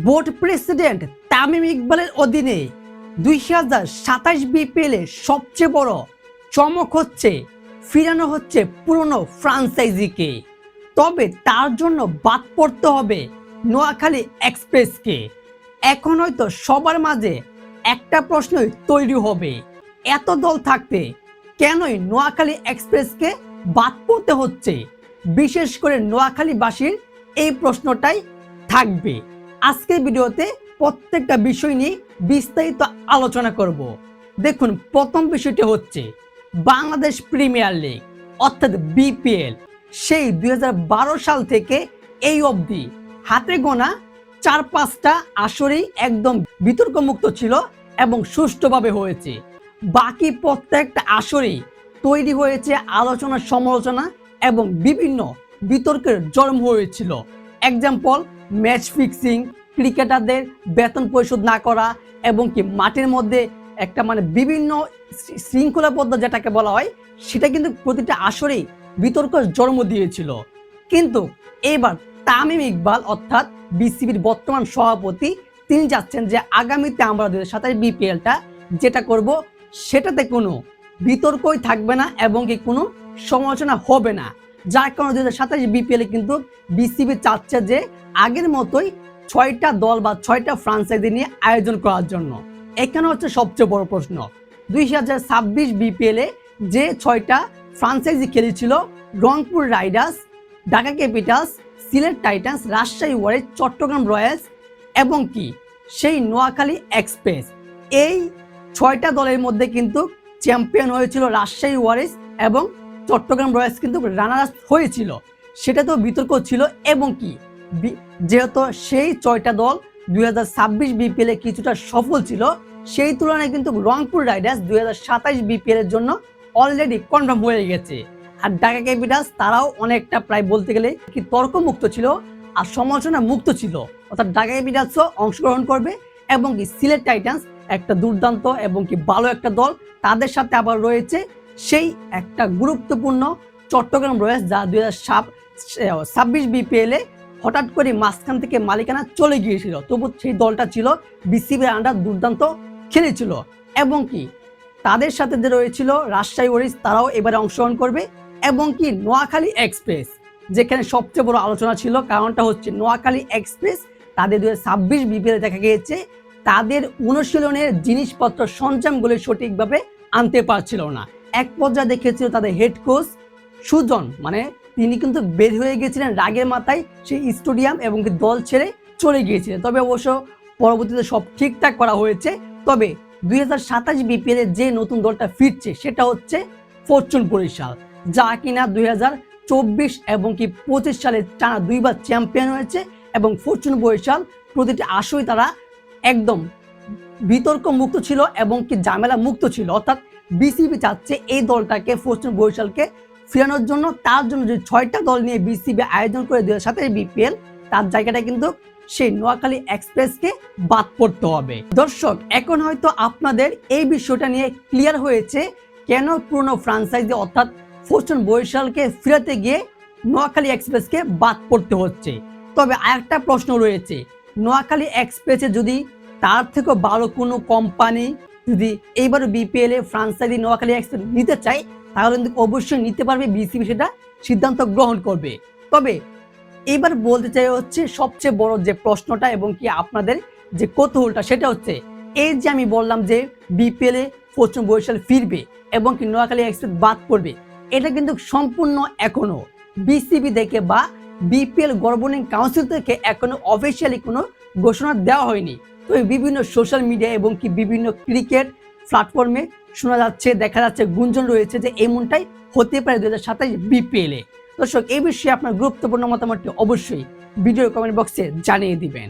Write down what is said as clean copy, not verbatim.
Board president Tamim ইকবালের অধীনে 2027 বিপিএলে সবচেয়ে বড় চমক হচ্ছে ফিরানো হচ্ছে পুরনো ফ্রাঞ্চাইজিকে। তবে তার জন্য বাদ পড়তে হবে নোয়াখালী এক্সপ্রেসকে। এখন হয়তো সবার মাঝে একটা প্রশ্নই তৈরি হবে, এত দল থাকতে কেনই নোয়াখালী এক্সপ্রেসকে বাদ পড়তে হচ্ছে। বিশেষ করে নোয়াখালীবাসীর এই প্রশ্নটাই থাকবে। আজকের ভিডিওতে প্রত্যেকটা বিষয় নিয়ে বিস্তারিত আলোচনা করব। দেখুন, প্রথম বিষয়টি হচ্ছে বাংলাদেশ প্রিমিয়ার লিগ অর্থাৎ বিপিএল। সেই 2012 সাল থেকে এই অবধি হাতে গোনা 4-5টা আসরেই একদম বিতর্কমুক্ত ছিল এবং সুষ্ঠুভাবে হয়েছে। বাকি প্রত্যেকটা আসরেই তৈরি হয়েছে আলোচনা, সমালোচনা এবং বিভিন্ন বিতর্কের জন্ম হয়েছিল। এক্সাম্পল, ম্যাচ ফিক্সিং, ক্রিকেটারদের বেতন পরিশোধ না করা এবং কি মাঠের মধ্যে একটা বিভিন্ন শৃঙ্খলাবদ্ধ যেটাকে বলা হয়, সেটা কিন্তু প্রতিটা আসরেই বিতর্ক জন্ম দিয়েছিল। কিন্তু এবার তামিম ইকবাল অর্থাৎ বিসিবির বর্তমান সভাপতি, তিনি যাচ্ছেন যে আগামীতে আমরা 2027 বিপিএলটা যেটা করব সেটাতে কোনো বিতর্কই থাকবে না এবং কি কোনো সমালোচনা হবে না। যার কারণে 2027 বিপিএলে কিন্তু বিসিবি চাচ্ছে যে আগের মতোই 6টা দল বা 6টা ফ্রাঞ্চাইজি নিয়ে আয়োজন করার জন্য। এখানে হচ্ছে সবচেয়ে বড় প্রশ্ন, 2026 বিপিএলে যে 6টা ফ্রাঞ্চাইজি খেলেছিল, Rangpur Riders, Dhaka Capitals, Sylhet Titans, Rajshahi Warriors, Chittagong Royals এবং কি সেই নোয়াখালী এক্সপ্রেস, এই 6টা দলের মধ্যে কিন্তু চ্যাম্পিয়ন হয়েছিল রাজশাহী ওয়ারিয়র্স এবং চট্টগ্রাম রয়্যালস কিন্তু রানার আপ হয়েছিল। সেটা তো বিতর্ক ছিল এবং কি যেহেতু সেই 6টা দল 2026 বিপিএলে কিছুটা সফল ছিল, সেই তুলনায় কিন্তু রংপুর রাইডার্স 2027 বিপিএল এর জন্য অলরেডি কনফার্ম হয়ে গেছে। আর ঢাকা ক্যাপিটালস তারাও অনেকটা প্রায় বলতে গেলে কি তর্কমুক্ত ছিল আর সমালোচনা মুক্ত ছিল, অর্থাৎ ঢাকা ক্যাপিটালসও অংশগ্রহণ করবে এবং কি সিলেট টাইটান্স একটা দুর্দান্ত এবং কি ভালো একটা দল, তাদের সাথে আবার রয়েছে সেই একটা গুরুত্বপূর্ণ চট্টগ্রাম রয়্যালস যা 2026 বিপিএলে হঠাৎ করে মাঝখান থেকে মালিকানা চলে গিয়েছিল, তবু সেই দলটা ছিল বিসিবির আন্ডার দুর্দান্ত খেলেছিল। এবং কি তাদের সাথে যে রয়েছিল রাজশাহী ওয়ারিয়র্স, তারাও এবারে অংশগ্রহণ করবে এবং কি নোয়াখালী এক্সপ্রেস, যেখানে সবচেয়ে বড় আলোচনা ছিল। কারণটা হচ্ছে নোয়াখালী এক্সপ্রেস তাদের 2026 বিপিএলে দেখা গিয়েছে তাদের অনুশীলনের জিনিসপত্র সরঞ্জামগুলো সঠিকভাবে আনতে পারছিল না। এক পর্যায়ে দেখেছিল তাদের হেড কোচ সুজন, তিনি কিন্তু বের হয়ে গেছিলেন রাগের মাথায় সেই স্টেডিয়াম এবং দল ছেড়ে চলে গিয়েছিলেন। তবে অবশ্য পরবর্তীতে সব ঠিকঠাক করা হয়েছে। তবে 2027 বিপিএল এর যে নতুন দলটা ফিরছে সেটা হচ্ছে ফরচুন বরিশাল, যা কিনা 2024 এবং কি 25 সালে টানা 2বার চ্যাম্পিয়ন হয়েছে এবং ফরচুন বরিশাল প্রতিটি আসরেই তারা একদম বিতর্ক মুক্ত ছিল এবং কি ঝামেলা মুক্ত ছিল। অর্থাৎ বিসিবি চাচ্ছে এই দলটাকে, ফরচুন বরিশালকে ফেরানোর জন্য। তার জন্য যে 6টা দল নিয়ে বিসিবি আয়োজন করে 2027 বিপিএল, তার জায়গাটা কিন্তু সেই নোয়াখালী এক্সপ্রেসকে বাদ পড়তে হবে। দর্শক, এখন হয়তো আপনাদের এই বিষয়টা নিয়ে ক্লিয়ার হয়েছে কেন পুরনো ফ্রাঞ্চাইজি অর্থাৎ ফরচুন বরিশালকে ফেরাতে গিয়ে নোয়াখালী এক্সপ্রেসকে বাদ পড়তে হচ্ছে। তবে আরেকটা প্রশ্ন রয়েছে, নোয়াখালী এক্সপ্রেসে যদি তার থেকে ভালো কোনো কোম্পানি যদি এইবার বিপিএল এ ফ্রাঞ্চাইজি নোয়াখালী এক্সপ্রেস নিতে চায়, তাহলে কিন্তু অবশ্যই নিতে পারবে, বিসিবি সেটা সিদ্ধান্ত গ্রহণ করবে। তবে এবার বলতে চাই হচ্ছে সবচেয়ে বড় যে প্রশ্নটা এবং কি আপনাদের যে কৌতূহলটা, সেটা হচ্ছে এই যে আমি বললাম যে বিপিএল এ ফরচুন বরিশাল ফিরবে এবং কি নোয়াখালী এক্সপ্রেস বাদ পড়বে, এটা কিন্তু সম্পূর্ণ এখনো বিসিবি থেকে বা বিপিএল গভর্নিং কাউন্সিল থেকে এখনো অফিসিয়ালি কোনো ঘোষণা দেওয়া হয়নি। তো বিভিন্ন সোশ্যাল মিডিয়া এবং কি বিভিন্ন ক্রিকেট প্ল্যাটফর্মে শোনা যাচ্ছে, দেখা যাচ্ছে, গুঞ্জন রয়েছে যে এমনটাই হতে পারে 2027 বিপিএল এ। দর্শক, এই বিষয়ে আপনার গুরুত্বপূর্ণ মতামতটি অবশ্যই ভিডিও কমেন্ট বক্সে জানিয়ে দিবেন।